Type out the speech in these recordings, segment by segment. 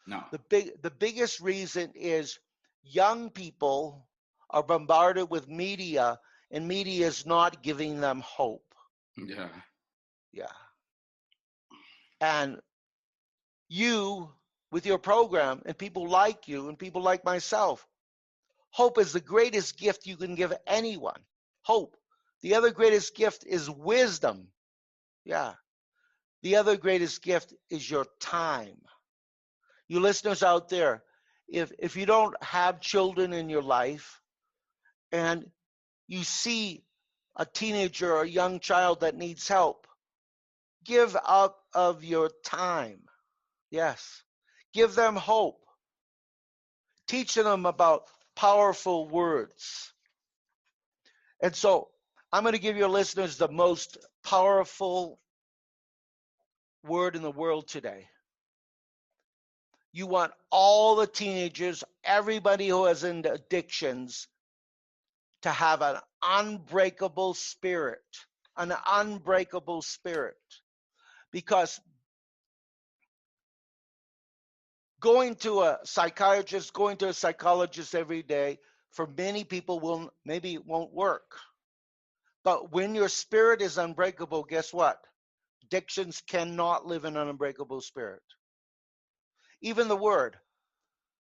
No. The biggest reason is young people are bombarded with media, and media is not giving them hope. Yeah. Yeah. And you, with your program, and people like you, and people like myself, hope is the greatest gift you can give anyone. Hope. The other greatest gift is wisdom. Yeah. The other greatest gift is your time. You listeners out there, if you don't have children in your life and you see a teenager or a young child that needs help, give up of your time. Yes. Give them hope. Teach them about powerful words. And so I'm going to give your listeners the most powerful word in the world today. You want all the teenagers, everybody who has addictions, to have an unbreakable spirit. An unbreakable spirit. Because going to a psychiatrist, going to a psychologist every day, for many people won't work. But when your spirit is unbreakable, guess what? Addictions cannot live in an unbreakable spirit. Even the word,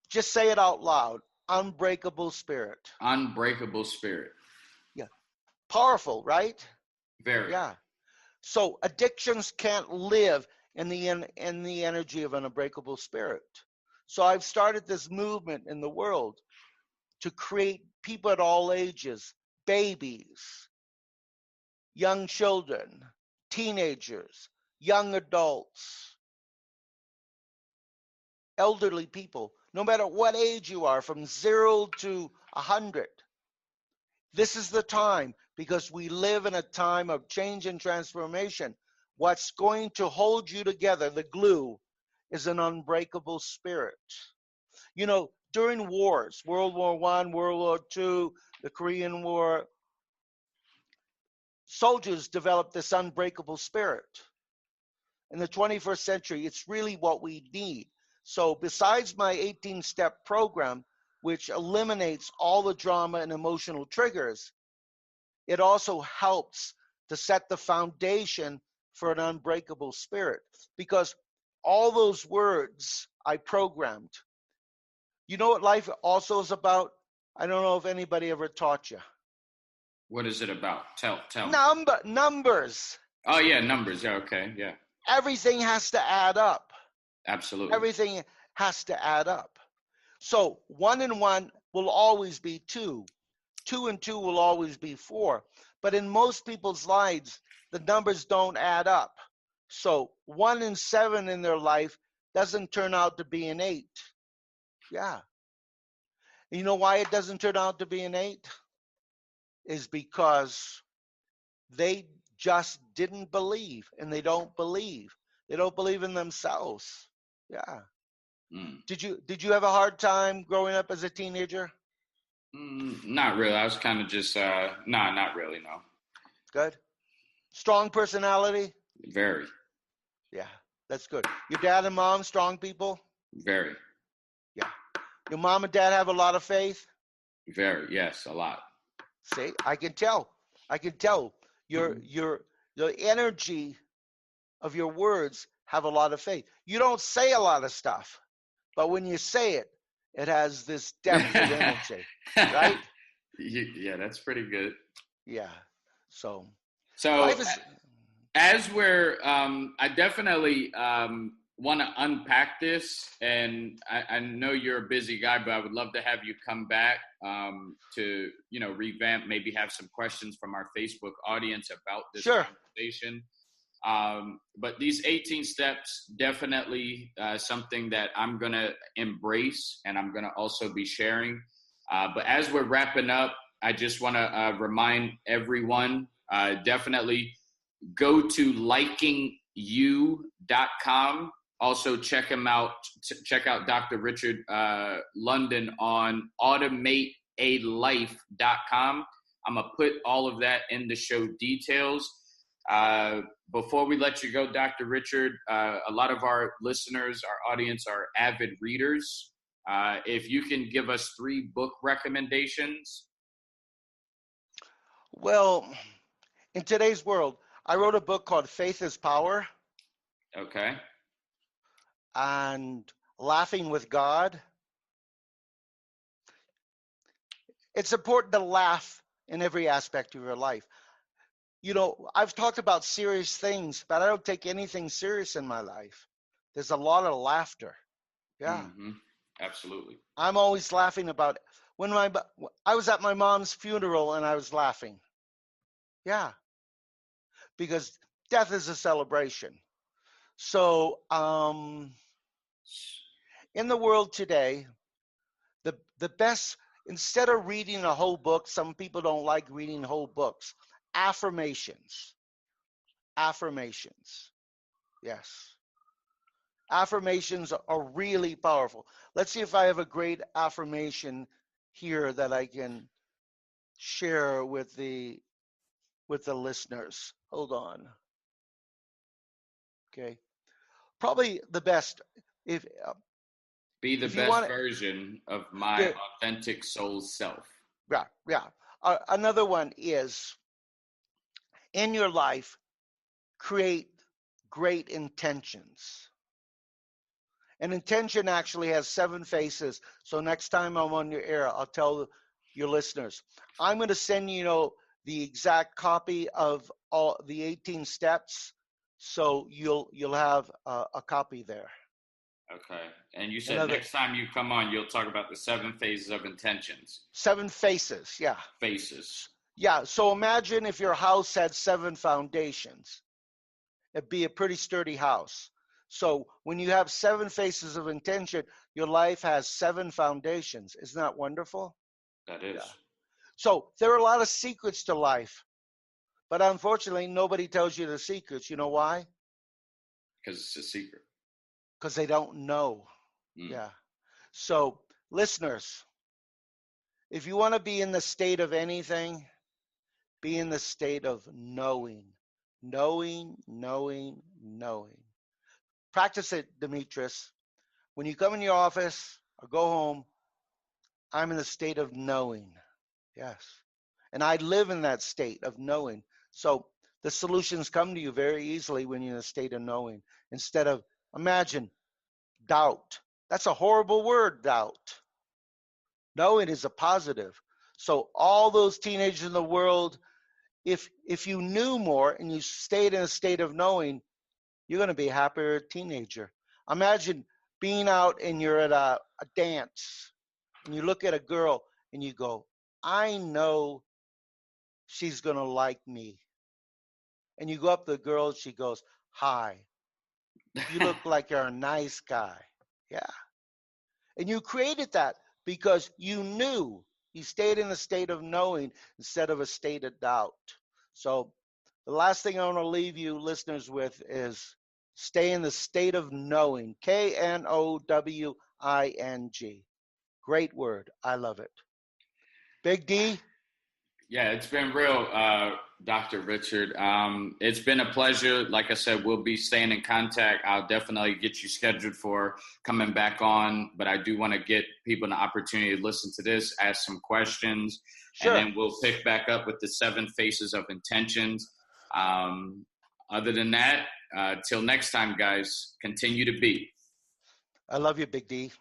just say it out loud, unbreakable spirit. Unbreakable spirit. Yeah. Powerful, right? Very. Yeah. So addictions can't live in the energy of an unbreakable spirit. So I've started this movement in the world to create people at all ages, babies, young children, teenagers, young adults, elderly people, no matter what age you are, from 0 to 100. This is the time, because we live in a time of change and transformation. What's going to hold you together, the glue, is an unbreakable spirit. You know, during wars, World War I, World War II, the Korean War, soldiers developed this unbreakable spirit. In the 21st century, it's really what we need. So besides my 18-step program, which eliminates all the drama and emotional triggers, it also helps to set the foundation for an unbreakable spirit. Because all those words I programmed, you know what life also is about? I don't know if anybody ever taught you. What is it about? Tell me. Numbers. Oh, yeah, numbers. Yeah, okay, yeah. Everything has to add up. Absolutely. Everything has to add up. So 1 and 1 will always be 2. 2 and 2 will always be 4. But in most people's lives, the numbers don't add up. So 1 and 7 in their life doesn't turn out to be an 8. Yeah. You know why it doesn't turn out to be an 8? Is because they just didn't believe, and they don't believe. They don't believe in themselves. Yeah. Did you have a hard time growing up as a teenager? Not really. I was kind of just, not really, no. Good. Strong personality? Very. Yeah, that's good. Your dad and mom, strong people? Very. Yeah. Your mom and dad have a lot of faith? Very, yes, a lot. See, I can tell. The energy of your words have a lot of faith. You don't say a lot of stuff, but when you say it, it has this depth of energy, right? Yeah, that's pretty good. Yeah. So life is, as we're, I definitely want to unpack this, and I know you're a busy guy, but I would love to have you come back to, revamp, maybe have some questions from our Facebook audience about this conversation. But these 18 steps, definitely something that I'm going to embrace, and I'm going to also be sharing. But as we're wrapping up, I just want to remind everyone, definitely go to likingyou.com. Also check him out. Check out Dr. Richard London on automatealife.com. I'm going to put all of that in the show details. Before we let you go, Dr. Richard, a lot of our listeners, our audience are avid readers. If you can give us 3 book recommendations. Well, in today's world, I wrote a book called Faith is Power. Okay. And Laughing with God. It's important to laugh in every aspect of your life. You know, I've talked about serious things, but I don't take anything serious in my life. There's a lot of laughter. Yeah. Mm-hmm. Absolutely. I'm always laughing about it. When I was at my mom's funeral and I was laughing. Yeah. Because death is a celebration. So, in the world today, the best, instead of reading a whole book, some people don't like reading whole books. Affirmations. Yes. Affirmations are really powerful. Let's see if I have a great affirmation here that I can share with the listeners. Hold on. Okay. Probably the best, if be the if best version of my authentic soul self. Yeah. Another one is, in your life, create great intentions. An intention actually has 7 faces. So next time I'm on your air, I'll tell your listeners. I'm going to send you the exact copy of all the 18 steps, so you'll have a copy there. Okay. And you said next time you come on, you'll talk about the 7 phases of intentions. 7 faces, yeah. Faces. Yeah, so imagine if your house had 7 foundations. It'd be a pretty sturdy house. So when you have 7 faces of intention, your life has 7 foundations. Isn't that wonderful? That is. Yeah. So there are a lot of secrets to life, but unfortunately, nobody tells you the secrets. You know why? Because it's a secret. Because they don't know. Yeah. So listeners, if you want to be in the state of anything, be in the state of knowing. Practice it, Demetrius. When you come in your office or go home, I'm in the state of knowing. Yes. And I live in that state of knowing. So the solutions come to you very easily when you're in a state of knowing. Instead of, imagine, doubt. That's a horrible word, doubt. Knowing is a positive. So all those teenagers in the world, if you knew more and you stayed in a state of knowing, you're going to be a happier teenager. Imagine being out and you're at a dance and you look at a girl and you go, I know she's going to like me. And you go up to the girl and she goes, hi, you look like you're a nice guy. Yeah. And you created that because you knew. You stayed in a state of knowing instead of a state of doubt. So the last thing I want to leave you listeners with is stay in the state of knowing. KNOWING. Great word. I love it. Big D. Yeah, it's been real, Dr. Richard. It's been a pleasure. Like I said, we'll be staying in contact. I'll definitely get you scheduled for coming back on, but I do want to get people an opportunity to listen to this, ask some questions, Sure. And then we'll pick back up with the 7 faces of intentions. Other than that, till next time, guys, continue to be. I love you, Big D.